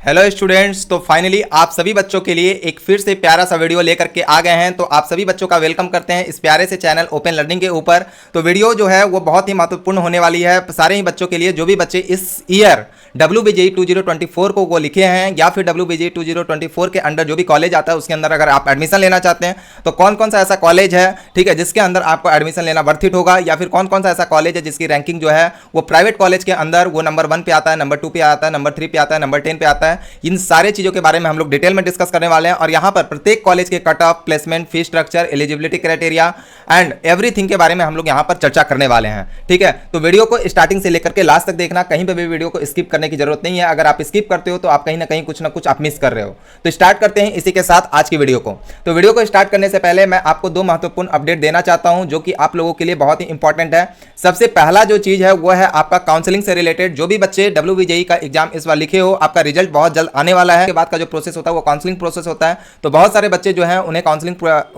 Hello students, तो finally आप सभी बच्चों के लिए एक फिर से प्यारा सा वीडियो लेकर के आ गए हैं। तो आप सभी बच्चों का वेलकम करते हैं इस प्यारे से चैनल ओपन लर्निंग के ऊपर। तो वीडियो जो है वो बहुत ही महत्वपूर्ण होने वाली है सारे ही बच्चों के लिए, जो भी बच्चे इस ईयर WBJE 2024 को वो लिखे हैं या फिर WBJE 2024 के अंडर जो भी कॉलेज आता है उसके अंदर अगर आप एडमिशन लेना चाहते हैं तो कौन कौन सा ऐसा कॉलेज है, ठीक है, जिसके अंदर आपको एडमिशन लेना वर्थ इट होगा, या फिर कौन कौन सा ऐसा कॉलेज है जिसकी रैंकिंग जो है वो प्राइवेट कॉलेज के अंदर वो नंबर 1 पे आता है, नंबर 2 पे आता है, नंबर 3 पे आता है, नंबर 10 पे आता है। इन सारे चीजों के बारे में हम लोग डिटेल में डिस्कस करने वाले हैं और यहां पर प्रत्येक कॉलेज के cut off, placement, fee structure, eligibility criteria and everything के बारे में हम लोग यहां पर चर्चा करने वाले हैं। ठीक है, तो वीडियो को स्टार्टिंग से लेकर के लास्ट तक देखना, कहीं पे भी वीडियो को स्किप करने की जरूरत नहीं है। अगर आप स्किप करते हो तो आप कहीं ना कहीं कुछ ना कुछ आप मिस कर रहे हो। तो स्टार्ट करते हैं इसी के साथ आज की वीडियो को। तो वीडियो को स्टार्ट करने से पहले मैं आपको दो महत्वपूर्ण अपडेट देना चाहता हूं जो कि आप लोगों के लिए बहुत ही इंपॉर्टेंट है। सबसे पहला जो चीज है वो है आपका काउंसलिंग से रिलेटेड। जो भी बच्चे WBJE का एग्जाम इस बार लिखे हो, आपका रिजल्ट बहुत जल्द आने वाला है। के बाद का जो प्रोसेस होता है वो काउंसलिंग प्रोसेस होता है। तो बहुत सारे बच्चे जो हैं उन्हें काउंसलिंग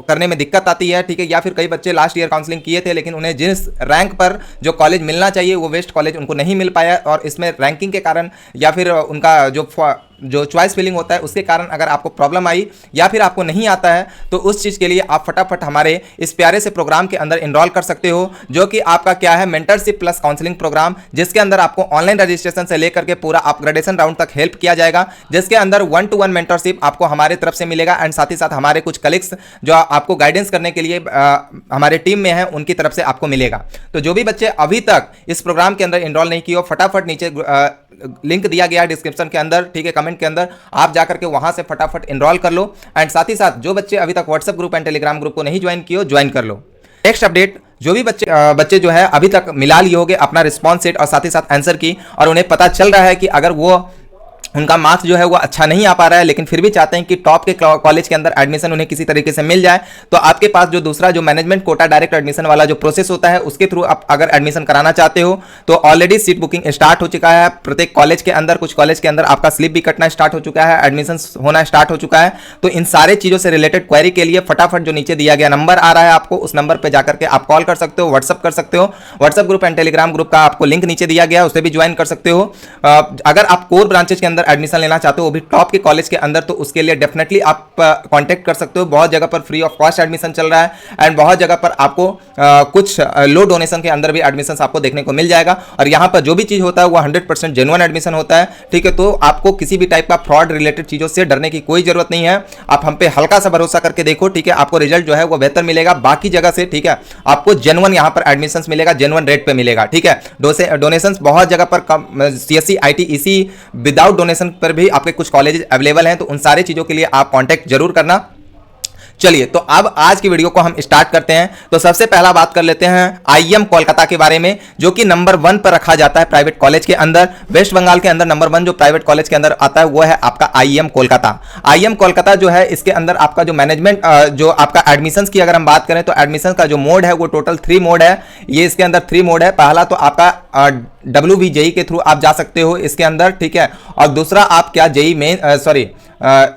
करने में दिक्कत आती है, ठीक है, या फिर कई बच्चे लास्ट ईयर काउंसलिंग किए थे लेकिन उन्हें जिस रैंक पर जो कॉलेज मिलना चाहिए वो वेस्ट कॉलेज उनको नहीं मिल पाया, और इसमें रैंकिंग के कारण या फिर उनका जो चॉइस फिलिंग होता है उसके कारण अगर आपको प्रॉब्लम आई या फिर आपको नहीं आता है तो उस चीज़ के लिए आप फटाफट हमारे इस प्यारे से प्रोग्राम के अंदर इनरोल कर सकते हो, जो कि आपका क्या है, मेंटरशिप प्लस काउंसलिंग प्रोग्राम, जिसके अंदर आपको ऑनलाइन रजिस्ट्रेशन से लेकर के पूरा अपग्रेडेशन राउंड तक हेल्प किया जाएगा, जिसके अंदर 1-to-1 मेंटरशिप आपको हमारे तरफ से मिलेगा एंड साथ ही साथ हमारे कुछ कलीग्स जो आपको गाइडेंस करने के लिए हमारे टीम में है उनकी तरफ से आपको मिलेगा। तो जो भी बच्चे अभी तक इस प्रोग्राम के अंदर इनरोल नहीं किए हो, फटाफट नीचे लिंक दिया गया है डिस्क्रिप्शन के अंदर, ठीक है, कमेंट के अंदर, आप जाकर के वहां से फटाफट इनरोल कर लो। एंड साथ ही साथ जो बच्चे अभी तक WhatsApp group and Telegram group को नहीं ज्वाइन किए हो, ज्वाइन कर लो। नेक्स्ट अपडेट, जो भी बच्चे जो है अभी तक मिला लिए होंगे अपना रिस्पॉन्स सेट और साथ ही साथ आंसर की, और उन्हें पता चल रहा है कि अगर वो उनका मार्क्स जो है वो अच्छा नहीं आ पा रहा है लेकिन फिर भी चाहते हैं कि टॉप के कॉलेज के अंदर एडमिशन उन्हें किसी तरीके से मिल जाए, तो आपके पास जो दूसरा जो मैनेजमेंट कोटा डायरेक्ट एडमिशन वाला जो प्रोसेस होता है उसके थ्रू आप अगर एडमिशन कराना चाहते हो तो ऑलरेडी सीट बुकिंग स्टार्ट हो चुका है प्रत्येक कॉलेज के अंदर। कुछ कॉलेज के अंदर आपका स्लिप भी कटना स्टार्ट हो चुका है, एडमिशन होना स्टार्ट हो चुका है। तो इन सारे चीजों से रिलेटेड क्वेरी के लिए फटाफट जो नीचे दिया गया नंबर आ रहा है आपको, उस नंबर पर जाकर के आप कॉल कर सकते हो, व्हाट्सअप कर सकते हो। WhatsApp group and Telegram group का आपको लिंक नीचे दिया गया, उसे भी ज्वाइन कर सकते हो। अगर आप कोर ब्रांचेज के अंदर एडमिशन लेना चाहते हो वो भी टॉप के कॉलेज के अंदर, तो उसके लिए डेफिनेटली आप कांटेक्ट कर सकते हो। बहुत जगह पर फ्री ऑफ कॉस्ट एडमिशन चल रहा है एंड बहुत जगह पर आपको कुछ लो डोनेशन के अंदर भी एडमिशन आपको देखने को मिल जाएगा। और यहां पर जो भी चीज होता है वो 100% जेन्युइन एडमिशन होता है, ठीक है। तो आपको किसी भी टाइप का फ्रॉड रिलेटेड चीजों से डरने की कोई जरूरत नहीं है। आप हम पे हल्का सा भरोसा करके देखो, ठीक है, आपको रिजल्ट जो है वो बेहतर मिलेगा बाकी जगह से, ठीक है। आपको जेन्युइन यहां पर एडमिशन मिलेगा, जेन्युइन रेट पे मिलेगा, ठीक है। डोनेशन बहुत जगह पर CSE IT EC without donation पर भी आपके कुछ कॉलेज अवेलेबल हैं, तो उन सारी चीजों के लिए आप कांटेक्ट जरूर करना। चलिए, तो अब आज की वीडियो को हम स्टार्ट करते हैं। तो सबसे पहला बात कर लेते हैं IIM कोलकाता के बारे में, जो कि नंबर 1 पर रखा जाता है प्राइवेट कॉलेज के अंदर। वेस्ट बंगाल के अंदर नंबर 1 जो प्राइवेट कॉलेज के अंदर आता है वो है आपका IIM कोलकाता। IIM कोलकाता जो है इसके अंदर आपका जो मैनेजमेंट जो आपका एडमिशंस की अगर हम बात करें तो एडमिशन का जो मोड है वो टोटल 3 मोड है। ये इसके अंदर 3 मोड है। पहला तो आपका WBJE के थ्रू आप जा सकते हो इसके अंदर, ठीक है, और दूसरा आप क्या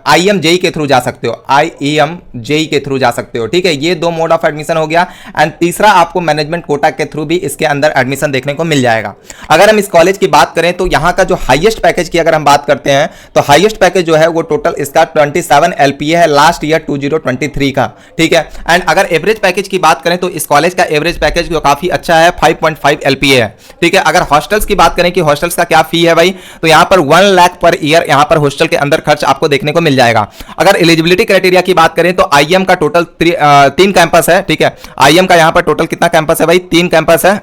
IIM JEE के थ्रू जा सकते हो, IIM JEE के थ्रू जा सकते हो, ठीक है। ये 2 मोड ऑफ एडमिशन हो गया। एंड तीसरा आपको मैनेजमेंट कोटा के थ्रू भी इसके अंदर एडमिशन देखने को मिल जाएगा। अगर हम इस कॉलेज की बात करें तो यहाँ का जो हाईएस्ट पैकेज की अगर हम बात करते हैं तो हाईएस्ट पैकेज जो है वो टोटल इसका 27 LPA है लास्ट ईयर 2023 का, ठीक है। एंड अगर एवरेज पैकेज की बात करें तो इस कॉलेज का एवरेज पैकेज जो काफी अच्छा है, 5.5 LPA है, ठीक है। अगर हॉस्टल्स की बात करें कि हॉस्टल्स का क्या फी है भाई, तो यहाँ पर 1 लाख पर ईयर यहाँ पर हॉस्टल के अंदर खर्च आपको देखने को मिल जाएगा। अगर एलिजिबिलिटी क्राइटेरिया की बात करें तो IIM का टोटल 3 कैंपस है, ठीक है। IIM का यहां पर टोटल कितना कैंपस है भाई, 3 कैंपस है।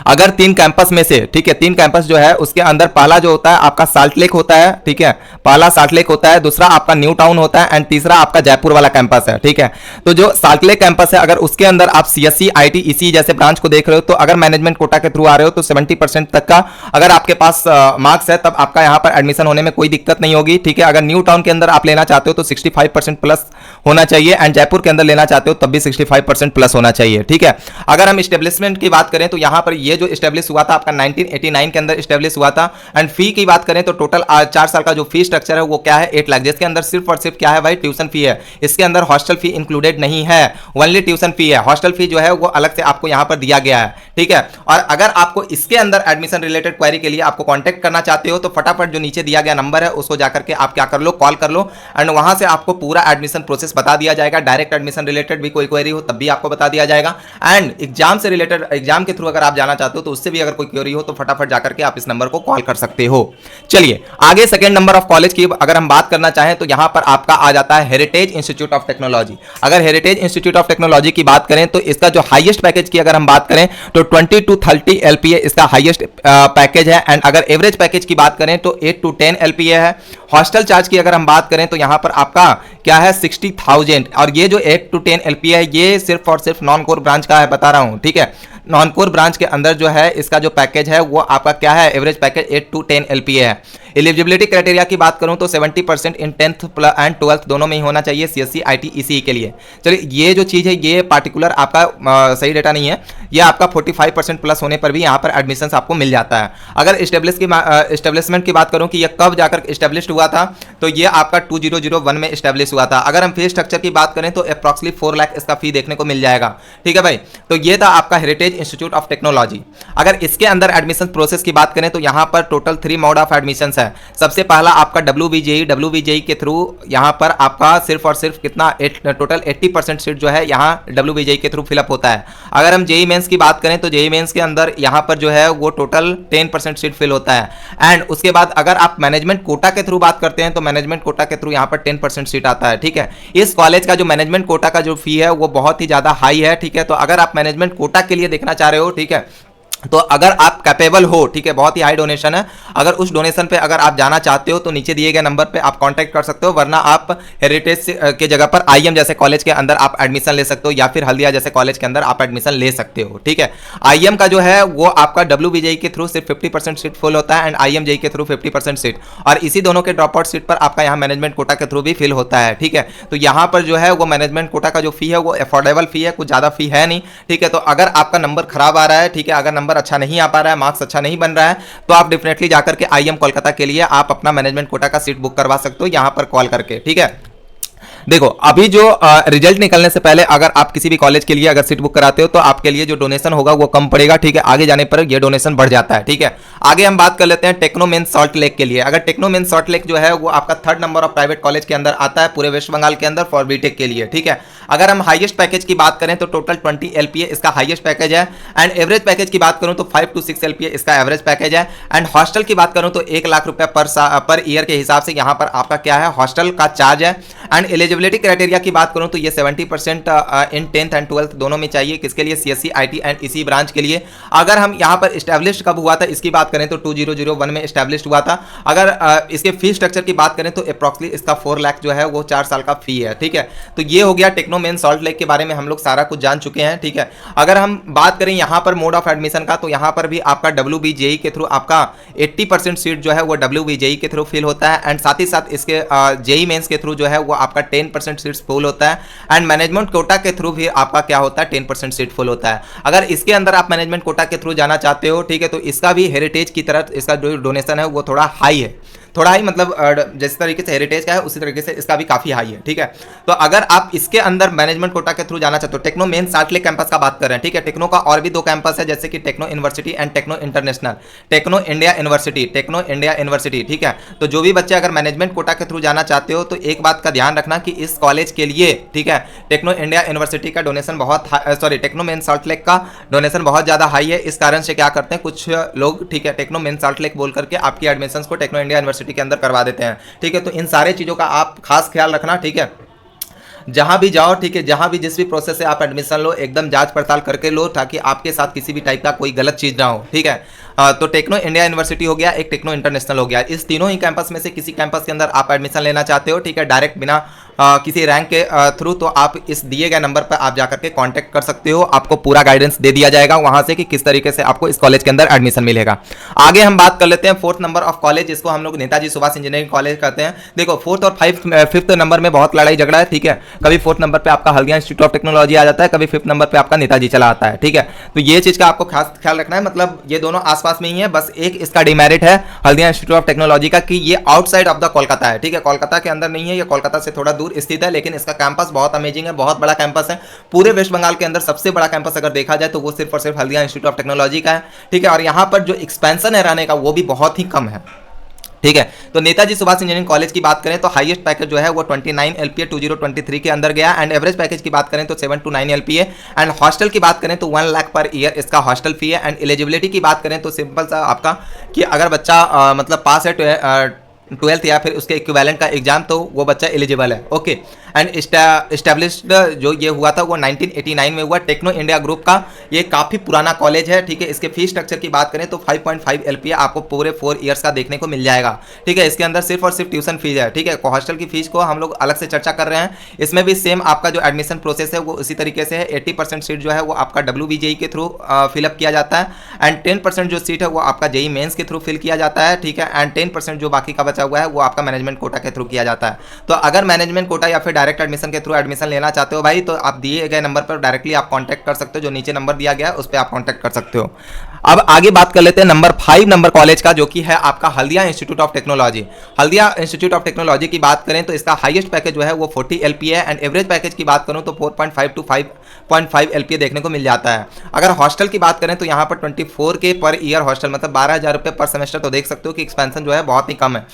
अगर 3 कैंपस में से, ठीक है, 3 कैंपस जो है उसके अंदर पहला जो होता है आपका साल्ट लेक होता है, ठीक है, पहला साल्ट लेक होता है, दूसरा आपका न्यू टाउन होता है एंड तीसरा आपका जयपुर वाला कैंपस है, ठीक है। तो जो साल्ट लेक कैंपस है अगर उसके अंदर आप CSE IT EC जैसे ब्रांच को देख रहे हो तो अगर मैनेजमेंट कोटा के थ्रू आ रहे हो तो 70% तक का अगर आपके पास मार्क्स है तब आपका यहाँ पर एडमिशन होने में कोई दिक्कत नहीं होगी, ठीक है। अगर न्यू टाउन के अंदर आप लेना चाहते हो तो 65% प्लस होना चाहिए एंड जयपुर के अंदर लेना चाहते हो तब भी 65% प्लस होना चाहिए, ठीक है। अगर हम एस्टेब्लिशमेंट की बात करें तो यहाँ पर ये जो इस्टेब्लिश हुआ था आपका 1989 के अंदर इस्टेब्लिश हुआ था। एंड फी की बात करें तो टोटल 4 साल का जो फी स्ट्रक्चर है वो क्या है 8 लाख, जिसके अंदर सिर्फ और सिर्फ क्या है भाई ट्यूशन फी है, इसके अंदर हॉस्टल फी इंक्लूडेड नहीं है, ओनली ट्यूशन फी है। हॉस्टल फी जो है वो अलग से आपको यहाँ पर दिया गया है, ठीक है। और अगर आपको इसके अंदर एडमिशन रिलेटेड क्वेरी के लिए आपको कॉन्टैक्ट करना चाहते हो तो फटाफट जो नीचे दिया गया नंबर है उसको जाकर के आप क्या कर लो, कॉल कर लो, एंड वहां से आपको पूरा एडमिशन प्रोसेस बता दिया जाएगा। डायरेक्ट एडमिशन रिलेटेड भी कोई क्वेरी हो तब भी आपको बता दिया जाएगा, एंड एग्जाम से रिलेटेड एग्जाम के थ्रू अगर आप जाना चाहते हो तो उससे भी अगर कोई क्वेरी हो तो फटाफट जाकर के आप इस नंबर को कॉल कर सकते हो। चलिए आगे सेकंड नंबर ऑफ कॉलेज की अगर हम बात करना चाहें तो यहां पर आपका आ जाता है हेरिटेज इंस्टीट्यूट ऑफ टेक्नोलॉजी। अगर हेरिटेज इंस्टीट्यूट ऑफ टेक्नोलॉजी की बात करें तो इसका जो हाईएस्ट पैकेज की अगर हम बात करें तो 20 to 30 LPA इसका हाईएस्ट पैकेज है, एंड अगर एवरेज पैकेज की बात करें तो 8 to 10 LPA है। हॉस्टल चार्ज की अगर हम बात करें तो यहां पर आपका क्या है 60,000, और ये जो 8 to 10 LPA है ये सिर्फ और सिर्फ नॉन कोर ब्रांच का है, बता रहा हूं, ठीक है। नॉन कोर ब्रांच के अंदर जो है इसका जो पैकेज है वो आपका क्या है एवरेज पैकेज 8 to 10 LPA है। एलिजिबिलिटी क्राइटेरिया की बात करूं तो 70% इन 10th एंड 12th दोनों में ही होना चाहिए CSE IT ECE के लिए। चलिए ये जो चीज़ है ये पार्टिकुलर आपका सही डेटा नहीं है, ये आपका 45% प्लस होने पर भी यहाँ पर एडमिशन आपको मिल जाता है। अगर इस्टेब्लिशमेंट की बात करूँ कि ये कब जाकर इस्टेब्लिश हुआ था तो ये आपका 2001 में इस्टेब्लिश हुआ था। अगर हम फी स्ट्रक्चर की बात करें तो अप्रॉक्सिमेटली 4 लाख इसका फी देखने को मिल जाएगा, ठीक है भाई। तो ये था आपका हेरिटेज इंस्टीट्यूट ऑफ टेक्नोलॉजी। अगर इसके अंदर एडमिशन प्रोसेस की बात करें तो यहाँ पर टोटल 3 मोड ऑफ एडमिशन है। सबसे पहला आपका WBJE के थ्रू यहाँ पर आपका सिर्फ और सिर्फ कितना टोटल 80% सीट जो है यहाँ WBJE के थ्रू फिलअप होता है। अगर हम JEE मेंस की बात करें तो JEE मेंस के अंदर यहाँ पर जो है वो टोटल 10% सीट फिल होता है, एंड उसके बाद अगर आप मैनेजमेंट कोटा के थ्रू बात करते हैं तो मैनेजमेंट कोटा के थ्रू यहाँ पर 10% सीट आता है, ठीक है। इस कॉलेज का जो मैनेजमेंट कोटा का जो फी है वो बहुत ही ज्यादा हाई है, ठीक है। तो अगर आप मैनेजमेंट कोटा के लिए देखना चाह रहे हो, ठीक है, तो अगर आप कैपेबल हो, ठीक है, बहुत ही हाई डोनेशन है, अगर उस डोनेशन पे अगर आप जाना चाहते हो तो नीचे दिए गए नंबर पे आप कांटेक्ट कर सकते हो, वरना आप हेरिटेज के जगह पर IM जैसे कॉलेज के अंदर आप एडमिशन ले सकते हो, या फिर हल्दिया जैसे कॉलेज के अंदर आप एडमिशन ले सकते हो, ठीक है। IM का जो है वो आपका WBJE के थ्रू सिर्फ 50% सीट फुल होता है, एंड IMJE के थ्रू 50% सीट, और इसी दोनों के ड्रॉप आउट सीट पर आपका यहाँ मैनेजमेंट कोटा के थ्रू भी फिल होता है, ठीक है। तो यहाँ पर जो है वो मैनेजमेंट कोटा का जो फी है वो अफोर्डेबल फी है, कुछ ज़्यादा फी है नहीं, ठीक है। तो अगर आपका नंबर खराब आ रहा है, ठीक है, अगर नंबर अच्छा नहीं आ पा रहा है, मार्क्स अच्छा नहीं बन रहा है, तो आप डेफिनेटली जाकर के IM कोलकाता के लिए आप अपना मैनेजमेंट कोटा का सीट बुक करवा सकते हो यहां पर कॉल करके, ठीक है। देखो अभी जो रिजल्ट निकलने से पहले अगर आप किसी भी कॉलेज के लिए अगर सीट बुक कराते हो तो आपके लिए जो डोनेशन होगा वो कम पड़ेगा, ठीक है। आगे जाने पर ये डोनेशन बढ़ जाता है, ठीक है। आगे हम बात कर लेते हैं टेक्नो मेंस सॉल्ट लेक के लिए। अगर टेक्नो मेंस सॉल्ट लेक जो है वो आपका 3rd number of private college के अंदर आता है पूरे वेस्ट बंगाल के अंदर फॉर बीटेक के लिए, ठीक है। अगर हम हाईएस्ट पैकेज की बात करें तो टोटल 20 LPA इसका हाईएस्ट पैकेज है, एंड एवरेज पैकेज की बात करूं तो 5 to 6 LPA इसका एवरेज पैकेज है, एंड हॉस्टल की बात करूं तो 1 लाख रुपए पर ईयर के हिसाब से यहां पर आपका क्या है हॉस्टल का चार्ज है। एंड एलिजिबिलिटी क्राइटेरिया की बात करूं तो ये 70% इन 10th एंड 12th दोनों में चाहिए, किसके लिए CSE IT and ECE branch के लिए। अगर हम यहां पर इस्टेब्लिश कब हुआ था इसकी बात करें तो 2001 में इस्टेब्लिश हुआ था। अगर इसके फी स्ट्रक्चर की बात करें तो अप्रॉक्सिमेटली इसका 4 लाख जो है वो 4 साल का फी है, ठीक है। तो ये हो गया टेक्नो मेंस सॉल्ट लेक के बारे में, हम लोग सारा कुछ जान चुके हैं, ठीक है। अगर हम बात करें यहां पर मोड ऑफ एडमिशन का तो यहां पर भी आपका WBJE के थ्रू आपका 80% सीट जो है वो WBJE के थ्रू फिल होता है, एंड साथ ही साथ इसके JEE मेंस के थ्रू जो है वो आपका 10% सीट्स फुल होता है, एंड मैनेजमेंट कोटा के थ्रू भी आपका क्या होता है 10% सीट फुल होता है। अगर इसके अंदर आप मैनेजमेंट कोटा के थ्रू जाना चाहते हो, ठीक है, तो इसका भी हेरिटेज की तरह इसका जो डोनेशन है वो थोड़ा हाई है, थोड़ा ही मतलब जिस तरीके से हेरिटेज का है उसी तरीके से इसका भी काफी हाई है, ठीक है। तो अगर आप इसके अंदर मैनेजमेंट कोटा के थ्रू जाना चाहते हो, Techno mains Salt Lake campus का बात कर रहे हैं, ठीक है। टेक्नो का और भी 2 कैंपस है जैसे कि Techno University and Techno International, Techno India University, ठीक है। तो जो भी बच्चे अगर मैनेजमेंट कोटा के थ्रू जाना चाहते हो तो एक बात का ध्यान रखना कि इस कॉलेज के लिए, ठीक है, टेक्नो इंडिया यूनिवर्सिटी का डोनेशन बहुत टेक्नो मेंस सॉल्ट लेक का डोनेशन बहुत ज्यादा हाई है। इस कारण से क्या करते हैं कुछ लोग, ठीक है, टेक्नो मेंस सॉल्ट लेक बोल करके आपकी एडमिशन को टेक्नो इंडिया यूनिवर्सिटी के अंदर करवा देते हैं, ठीक है। तो इन सारे चीजों का आप खास ख्याल रखना, ठीक है। जहां भी जाओ, ठीक है, जहां भी जिस भी प्रोसेस से आप एडमिशन लो एकदम जांच पड़ताल करके लो ताकि आपके साथ किसी भी टाइप का कोई गलत चीज ना हो, ठीक है। तो टेक्नो इंडिया यूनिवर्सिटी हो गया, एक टेक्नो इंटरनेशनल हो गया। इस तीनों ही कैंपस में से किसी कैंपस के अंदर आप एडमिशन लेना चाहते हो, ठीक है, डायरेक्ट बिना किसी रैंक के थ्रू, तो आप इस दिए गए नंबर पर आप जाकर के कांटेक्ट कर सकते हो। आपको पूरा गाइडेंस दे दिया जाएगा वहां से कि किस तरीके से आपको इस कॉलेज के अंदर एडमिशन मिलेगा। आगे हम बात कर लेते हैं 4th नंबर ऑफ कॉलेज, जिसको हम लोग नेताजी सुभाष इंजीनियरिंग कॉलेज कहते हैं। देखो 4th और 5th नंबर में बहुत लड़ाई झगड़ा है, ठीक है। कभी 4th नंबर पे आपका हल्दिया इंस्टीट्यूट ऑफ टेक्नोलॉजी आ जाता है, कभी 5th नंबर पे आपका नेताजी चला आता है, ठीक है। तो ये चीज का आपको खास ख्याल रखना है, मतलब ये दोनों आसपास में ही है। बस एक इसका डिमेरिट है हल्दिया इंस्टीट्यूट ऑफ टेक्नोलॉजी का कि ये आउटसाइड ऑफ द कोलकाता है, ठीक है। कोलकाता के अंदर नहीं है, ये कोलकाता से थोड़ा दूर स्थित है, लेकिन इसका कैंपस बहुत अमेजिंग है, बहुत बड़ा कैंपस है। पूरे वेस्ट बंगाल के अंदर सबसे बड़ा कैंपस अगर देखा जाए तो वो सिर्फ और सिर्फ हल्दिया इंस्टीट्यूट ऑफ टेक्नोलॉजी का है, ठीक है। और यहाँ पर जो एक्सपेंशन है रहने का वो भी बहुत ही कम है, ठीक है। तो नेताजी सुभाष इंजीनियरिंग कॉलेज की बात करें तो हाईएस्ट पैकेज जो है वो 29 LPA 2023 के अंदर गया, एंड एवरेज पैकेज की बात करें तो 7 to 9 LPA, एंड हॉस्टल की बात करें तो 1 लाख पर ईयर इसका हॉस्टल फी है। एंड एलिजिबिलिटी की बात करें तो सिंपल सा आपका कि अगर बच्चा मतलब पास है 12th या फिर उसके इक्विवेलेंट का एग्जाम, तो वो बच्चा एलिजिबल है, ओके। एंड इस्टेब्लिश्ड जो ये हुआ था वो 1989 में हुआ। टेक्नो इंडिया ग्रुप का ये काफ़ी पुराना कॉलेज है, ठीक है। इसके फीस स्ट्रक्चर की बात करें तो 5.5 LPA आपको पूरे 4 ईयर्स का देखने को मिल जाएगा, ठीक है। इसके अंदर सिर्फ और सिर्फ ट्यूशन फीस है, ठीक है। हॉस्टल की फीस को हम लोग अलग से चर्चा कर रहे हैं। इसमें भी सेम आपका जो एडमिशन प्रोसेस है वो इसी तरीके से है। 80% सीट जो है वो आपका WBJE के थ्रू फिलअप किया जाता है, एंड 10% जो सीट है वो आपका JEE मेंस के थ्रू फिल किया जाता है, ठीक है। एंड 10% जो बाकी का बचा हुआ है वो आपका मैनेजमेंट कोटा के थ्रू किया जाता है। तो अगर मैनेजमेंट कोटा या फिर डायरेक्ट एडमिशन के थ्रू एडमिशन लेना चाहते हो भाई, तो आप दिए गए नंबर पर डायरेक्टली आप कांटेक्ट कर सकते हो, जो नीचे नंबर दिया गया है उस पर आप कांटेक्ट कर सकते हो। अब आगे बात कर लेते हैं नंबर 5 नंबर कॉलेज का, जो कि है आपका Haldia institute of technology. Haldia institute of technology की बात करें तो इसका हाईएस्ट पैकेज जो है वो 40 LPA है, एंड एवरेज पैकेज की बात करूं तो 4.5 to 5.5 LPA देखने को मिल जाता है। अगर हॉस्टल की बात करें तो यहाँ पर 24K पर ईयर हॉस्टल, मतलब 12,000 रुपये पर सेमेस्टर। तो देख सकते हो कि एक्सपेंशन जो है बहुत ही कम है।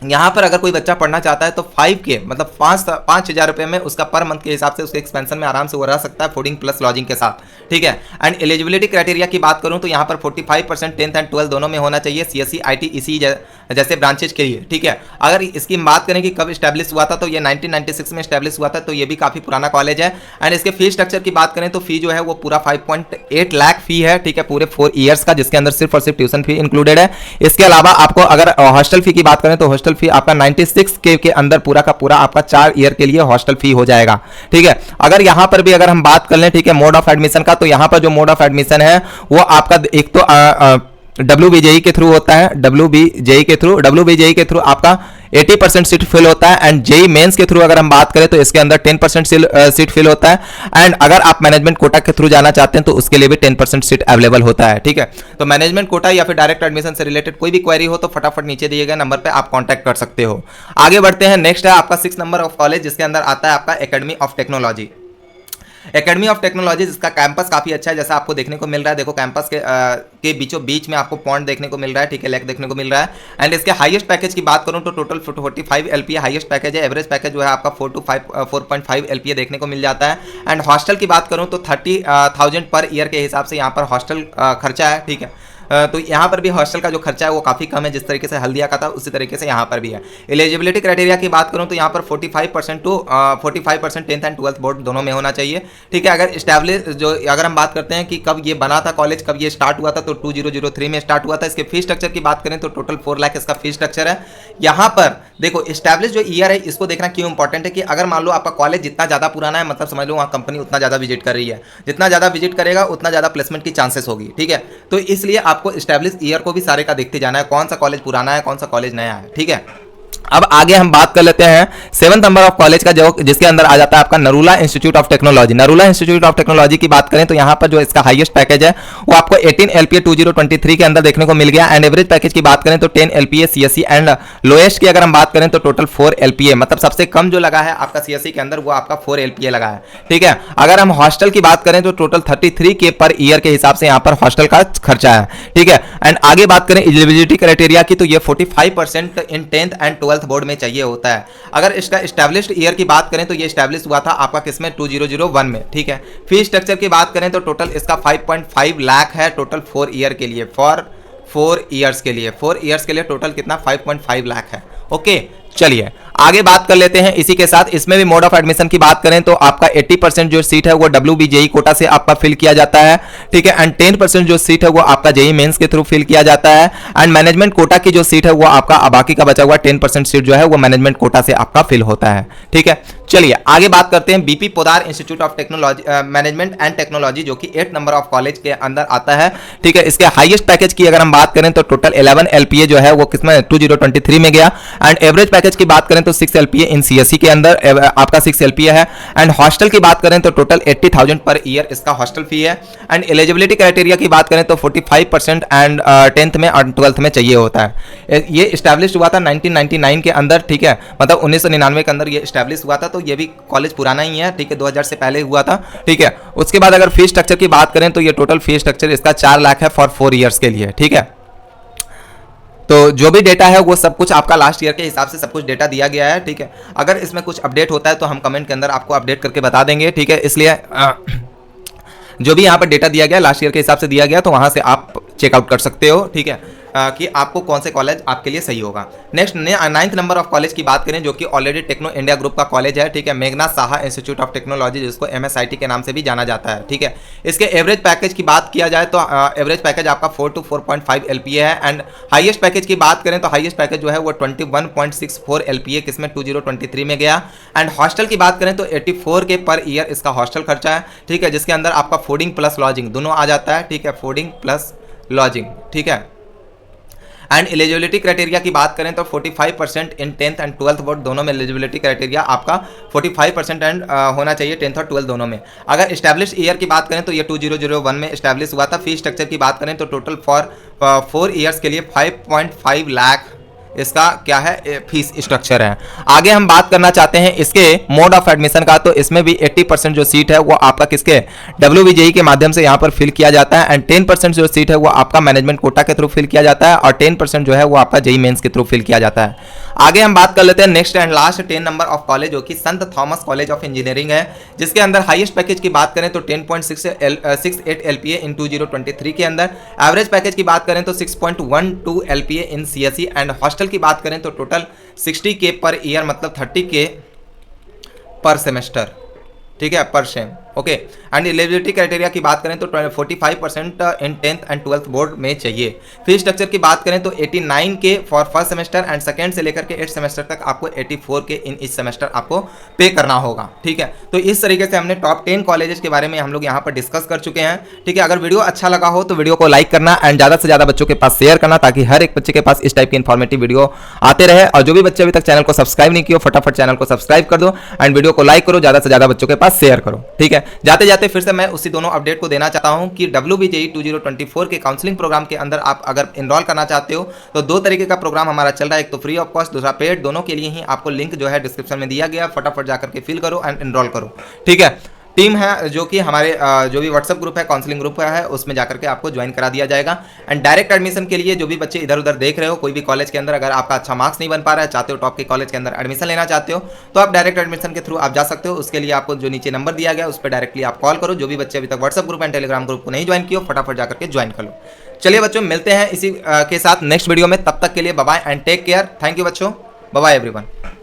यहाँ पर अगर कोई बच्चा पढ़ना चाहता है तो 5K मतलब 5,000 रुपये में उसका पर मंथ के हिसाब से उसके एक्सपेंशन में आराम से वो रह सकता है, फूडिंग प्लस लॉजिंग के साथ, ठीक है। एंड एलिजिबिलिटी क्राइटेरिया की बात करूँ तो यहाँ पर 45% 10th एंड 12th दोनों में होना चाहिए, CSE IT ECE जैसे ब्रांचेज के लिए, ठीक है। अगर इसकी बात करें कि कब स्टैब्लिश हुआ था तो ये 1996 में स्टैब्लिश हुआ था, तो ये भी काफ़ी पुराना कॉलेज है। एंड इसके फीस स्ट्रक्चर की बात करें तो फी जो है वो पूरा 5.8 लाख फी है, ठीक है, पूरे 4 ईयर्स का, जिसके अंदर सिर्फ और सिर्फ ट्यूशन फी इंक्लूडेड है। इसके अलावा आपको अगर हॉस्टल फी की बात करें तो हॉस्टल फी आपका 96K के अंदर पूरा का पूरा आपका 4 ईयर के लिए हॉस्टल फी हो जाएगा, ठीक है। अगर यहां पर भी अगर हम बात कर लें, ठीक है, मोड ऑफ एडमिशन का, तो यहां पर जो मोड ऑफ एडमिशन है वो आपका एक तो WBJE के थ्रू होता है, WBJE के थ्रू आपका 80% सीट फिल होता है, एंड JEE मेंस के थ्रू अगर हम बात करें तो इसके अंदर 10% सीट फिल होता है, एंड अगर आप मैनेजमेंट कोटा के थ्रू जाना चाहते हैं तो उसके लिए भी 10% सीट अवेलेबल होता है, ठीक है। तो मैनेजमेंट कोटा या फिर डायरेक्ट एडमिशन से रिलेटेड कोई भी क्वेरी हो तो फटाफट नीचे दिए गए नंबर पर आप कॉन्टैक्ट कर सकते हो। आगे बढ़ते हैं, नेक्स्ट है आपका 6 नंबर ऑफ कॉलेज, जिसके अंदर आता है आपका academy of technology. Academy of technology, जिसका कैंपस काफ़ी अच्छा है, जैसा आपको देखने को मिल रहा है। देखो कैंपस के बीचों बीच में आपको पॉइंट देखने को मिल रहा है, ठीक है, लेक देखने को मिल रहा है। एंड इसके हाईएस्ट पैकेज की बात करूं तो टोटल 45 LPA हाईएस्ट पैकेज है। एवरेज पैकेज जो है आपका 4.5 LPA देखने को मिल जाता है। एंड हॉस्टल की बात करूं तो 30,000 पर ईयर के हिसाब से यहाँ पर हॉस्टल खर्चा है, ठीक है। तो यहाँ पर भी हॉस्टल का जो खर्चा है वो काफ़ी कम है, जिस तरीके से हल्दिया का था उसी तरीके से यहाँ पर भी है। एलिजिबिलिटी क्राइटेरिया की बात करूँ तो यहाँ पर 45% to 45% 10th and 12th board दोनों में होना चाहिए, ठीक है। अगर हम बात करते हैं कि कब ये बना था कॉलेज, कब ये स्टार्ट हुआ था, तो 2003 में स्टार्ट हुआ था। इसके फीस स्ट्रक्चर की बात करें तो टोटल 4 लाख इसका फीस स्ट्रक्चर है। यहाँ पर देखो स्टैब्लिश जो ईयर है इसको देखना क्यों इंपॉर्टेंट है कि अगर मान लो आपका कॉलेज जितना ज़्यादा पुराना है, मतलब समझ लो वहाँ कंपनी उतना ज़्यादा विजिट कर रही है, जितना ज़्यादा विजिट करेगा उतना ज़्यादा प्लेसमेंट की चांसेस होगी, ठीक है। तो इसलिए आपको स्टैब्लिश ईयर को भी सारे का देखते जाना है, कौन सा कॉलेज पुराना है, कौन सा कॉलेज नया है, ठीक है। अब आगे हम बात कर लेते हैं 7th नंबर ऑफ कॉलेज का, जो जिसके अंदर आ जाता है आपका Narula institute of technology. Narula institute of technology की बात करें तो यहाँ पर जो इसका हाईएस्ट पैकेज है वो आपको 18 LPA 2023 के अंदर देखने को मिल गया। एंड एवरेज पैकेज की बात करें तो 10 LPA CSE, एंड लोएस्ट की अगर हम बात करें तो टोटल 4 LPA, मतलब सबसे कम जो लगा है आपका CSE के अंदर वो आपका 4 LPA लगा है, ठीक है। अगर हम हॉस्टल की बात करें तो टोटल 33K पर ईयर के हिसाब से यहाँ पर हॉस्टल का खर्चा है, ठीक है। एंड आगे बात करें एलिजिबिलिटी क्राइटेरिया की तो ये 45% इन 10th एंड 12th बोर्ड में चाहिए होता है। अगर इसका एस्टैब्लिश्ड ईयर की बात करें तो ये एस्टैब्लिश हुआ था आपका किसमें 2001 में, ठीक है। फीस स्ट्रक्चर की बात करें तो टोटल इसका 5.5 लाख है टोटल 4 ईयर के लिए, 4 ईयर्स के लिए टोटल कितना 5.5 लाख है, ओके। चलिए आगे बात कर लेते हैं इसी के साथ, इसमें भी मोड ऑफ एडमिशन की बात करें तो आपका 80% जो सीट है वो WBJE कोटा से आपका फिल किया जाता है, ठीक है। एंड 10% जो सीट है वो आपका JEE मेंस के थ्रू फिल किया जाता है। एंड मैनेजमेंट कोटा की जो सीट है वो आपका बाकी का बचा हुआ 10% सीट जो है वो मैनेजमेंट कोटा से आपका फिल होता है, ठीक है। चलिए आगे बात करते हैं BP Podar Institute of Technology Management and Technology, जो कि 8 नंबर ऑफ कॉलेज के अंदर आता है, ठीक है। इसके हाईएस्ट पैकेज की अगर हम बात करें तो टोटल 11 LPA जो है वो किसमें 2023 में गया। एंड एवरेज पैकेज की बात करें तो 6 LPA इन CSE के अंदर आपका 6 LPA है। एंड हॉस्टल की बात करें तो टोटल 80,000 पर ईयर इसका हॉस्टल फी है। एंड एलिजिबिलिटी क्राइटेरिया की बात करें तो 45% एंड 10th में और 12th में चाहिए होता है। ये इस्टेब्लिश हुआ था 1999 के अंदर, ठीक है, मतलब 1999 के अंदर ये इस्टेब्लिश हुआ था, तो ये भी कॉलेज पुराना ही है, ठीक है, 2000 से पहले हुआ था, ठीक है। उसके बाद अगर फीस स्ट्रक्चर की बात करें तो ये टोटल फीस स्ट्रक्चर इसका 4 लाख है फॉर 4 ईयर्स के लिए, ठीक है। तो जो भी डेटा है वो सब कुछ आपका लास्ट ईयर के हिसाब से सब कुछ डेटा दिया गया है, ठीक है। अगर इसमें कुछ अपडेट होता है तो हम कमेंट के अंदर आपको अपडेट करके बता देंगे, ठीक है। इसलिए जो भी यहाँ पर डेटा दिया गया लास्ट ईयर के हिसाब से दिया गया, तो वहाँ से आप चेकआउट कर सकते हो, ठीक है, कि आपको कौन से कॉलेज आपके लिए सही होगा। Next 9th number of college की बात करें, जो कि ऑलरेडी टेक्नो इंडिया ग्रुप का कॉलेज है, ठीक है, Meghnath Saha institute of technology, जिसको MSIT के नाम से भी जाना जाता है, ठीक है। इसके एवरेज पैकेज की बात किया जाए तो एवरेज पैकेज आपका 4 to 4.5 LPA है। एंड हाईएस्ट पैकेज की बात करें तो हाईएस्ट पैकेज जो है वो 21.64 LPA किसमें 2023 में गया। एंड हॉस्टल की बात करें तो 84 के पर ईयर इसका हॉस्टल खर्चा है, ठीक है, जिसके अंदर आपका फूडिंग प्लस लॉजिंग दोनों आ जाता है, ठीक है, फूडिंग प्लस लॉजिंग, ठीक है। एंड एलिजिबिलिटी क्राइटेरिया की बात करें तो 45% इन 10th एंड 12th बोर्ड दोनों में एलिजिबिलिटी क्राइटेरिया आपका 45% एंड होना चाहिए 10th और 12th दोनों में। अगर इस्टेब्लिश ईयर की बात करें तो ये 2001 में इस्टेब्लिश हुआ था। फीस स्ट्रक्चर की बात करें तो टोटल फॉर 4 ईयर्स के लिए 5.5 लाख इसका क्या है फीस स्ट्रक्चर है। आगे हम बात करना चाहते हैं इसके मोड ऑफ एडमिशन का, तो इसमें भी 80% जो सीट है वो आपका किसके WBJE के माध्यम से यहाँ पर फिल किया जाता है। एंड 10% जो सीट है वो आपका मैनेजमेंट कोटा के थ्रू फिल किया जाता है और 10% जो है वो आपका JEE मेंस के थ्रू फिल किया जाता है। आगे हम बात कर लेते हैं next and last 10 number of college, जो कि संत थॉमस कॉलेज ऑफ इंजीनियरिंग है, जिसके अंदर हाईएस्ट पैकेज की बात करें तो 10.68 LPA इन 2023 के अंदर। एवरेज पैकेज की बात करें तो 6.12 LPA in CSE। And hostel की बात करें तो टोटल 60K पर ईयर, मतलब 30K पर सेमेस्टर, ठीक है, पर same, okay. And eligibility criteria की बात करें तो 45% इन 10th एंड 12th बोर्ड में चाहिए। फीस स्ट्रक्चर की बात करें तो 89K for first semester and second से लेकर के 8th सेमेस्टर तक आपको 84K इन इस सेमेस्टर आपको पे करना होगा, ठीक है। तो इस तरीके से हमने टॉप 10 कॉलेजेस के बारे में हम लोग यहाँ पर डिस्कस कर चुके हैं, ठीक है। अगर वीडियो अच्छा लगा हो तो वीडियो को लाइक करना एंड ज़्यादा से ज़्यादा बच्चों के पास शेयर करना, ताकि हर एक बच्चे के पास इस टाइप की इन्फॉर्मेटिव वीडियो आते रहे। और जो भी बच्चे अभी तक चैनल को सब्सक्राइब नहीं किया, फटाफट चैनल को सब्सक्राइब कर दो एंड वीडियो को लाइक करो, ज़्यादा से ज़्यादा बच्चों के पास शेयर करो, ठीक है। जाते जाते फिर से मैं उसी दोनों अपडेट को देना चाहता हूं कि WBJE 2024 के काउंसलिंग प्रोग्राम के अंदर आप अगर इनरोल करना चाहते हो तो 2 तरीके का प्रोग्राम हमारा चल रहा है, एक तो फ्री ऑफ कॉस्ट, दूसरा पेड। दोनों के लिए ही आपको लिंक जो है डिस्क्रिप्शन में दिया गया, फटाफट जाकर के फिल करो एंड इनरोल करो, ठीक है। टीम है जो कि हमारे जो भी व्हाट्सएप ग्रुप है, काउंसलिंग ग्रुप है, उसमें जाकर के आपको ज्वाइन करा दिया जाएगा। एंड डायरेक्ट एडमिशन के लिए जो भी बच्चे इधर उधर देख रहे हो, कोई भी कॉलेज के अंदर अगर आपका अच्छा मार्क्स नहीं बन पा रहा है, चाहते हो टॉप के कॉलेज के अंदर एडमिशन लेना चाहते हो, तो आप डायरेक्ट एडमिशन के थ्रू आप जा सकते हो। उसके लिए आपको जो नीचे नंबर दिया गया उस पर डायरेक्टली आप कॉल करो। जो भी बच्चे अभी तक WhatsApp group and Telegram group को नहीं ज्वाइन किया, फटाफट जाकर के ज्वाइन कर लो। चलिए बच्चों, मिलते हैं इसी के साथ नेक्स्ट वीडियो में, तब तक के लिए bye bye and take care. Thank you बच्चों, बाय बाय एवरीवन।